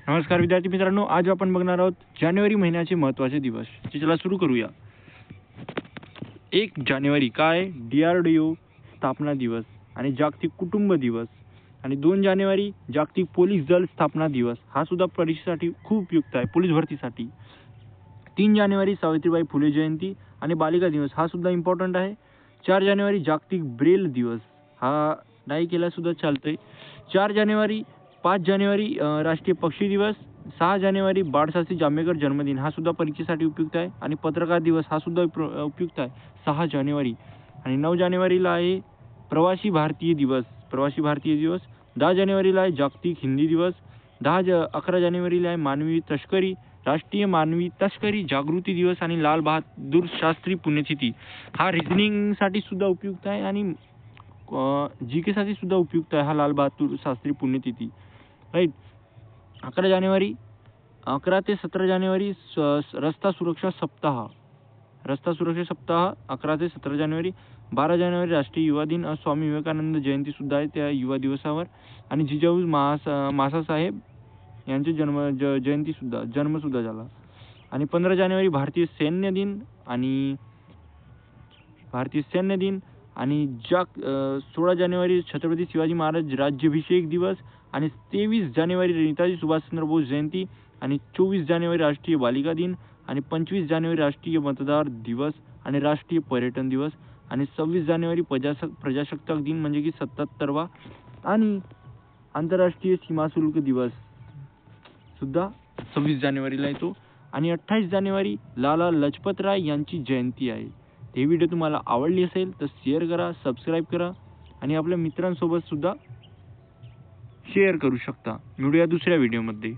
नमस्कार विद्यार्थी मित्रांनो, आज आपण बघणार आहोत जानेवारी महिन्याचे महत्त्वाचे दिवस. चला सुरू करूया. 1 जानेवारी काय? DRDO स्थापना दिवस आणि जागतिक कुटुंब दिवस. आणि 2 जानेवारी जागतिक पोलीस दल स्थापना दिवस. हा सुद्धा परीक्षेसाठी खूप उपयुक्त आहे, पोलीस भरतीसाठी. 3 जानेवारी सावित्रीबाई फुले जयंती आणि बालिका दिवस. हा सुद्धा इम्पॉर्टंट आहे. 4 जानेवारी जागतिक ब्रेल दिवस. हा नाही केला सुद्धा चालतंय. 4 जानेवारी 5 जानेवारी राष्ट्रीय पक्षी दिवस. 6 जानेवारी बाळशास्त्री जांभेकर जन्मदिन. हा सुद्धा परीक्षेसाठी उपयुक्त आहे. आणि पत्रकार दिवस हा सुद्धा उपयुक्त आहे 6 जानेवारी. आणि 9 जानेवारीला आहे प्रवासी भारतीय दिवस. 10 जानेवारीला आहे जागतिक हिंदी दिवस. 11 जानेवारीला आहे मानवी तस्करी, राष्ट्रीय मानवी तस्करी जागृती दिवस आणि लाल बहादूर शास्त्री पुण्यतिथी. हा रिझनिंगसाठी सुद्धा उपयुक्त आहे आणि GK साठी सुद्धा उपयुक्त आहे हा लाल बहादूर शास्त्री पुण्यतिथी. राईट. 11 ते 17 जानेवारी रस्ता सुरक्षा सप्ताह. 11 ते 17 जानेवारी. 12 जानेवारी राष्ट्रीय युवा दिन. स्वामी विवेकानंद जयंती सुद्धा आहे त्या युवा दिवसावर. आणि जिजाऊ मासासाहेब यांचे जन्म सुद्धा झाला. आणि 15 जानेवारी भारतीय सैन्य दिन आणि 16 जानेवारी छत्रपती शिवाजी महाराज राज्याभिषेक दिवस. आणि 23 जानेवारी नेताजी सुभाषचंद्र बोस जयंती. आणि 24 जानेवारी राष्ट्रीय बालिका दिन. आणि 25 जानेवारी राष्ट्रीय मतदार दिवस आणि राष्ट्रीय पर्यटन दिवस. आणि 26 जानेवारी प्रजासत्ताक दिन म्हणजे की 77वा. आणि आंतरराष्ट्रीय सीमाशुल्क दिवस सुद्धा 26 जानेवारीला येतो. आणि 28 जानेवारी लाला लजपत राय यांची जयंती आहे. हे व्हिडिओ तुम्हाला आवडली असेल तर शेअर करा, सबस्क्राईब करा आणि आपल्या मित्रांसोबत सुद्धा शेअर करू शकता. भेटूया दुसऱ्या व्हिडिओमध्ये.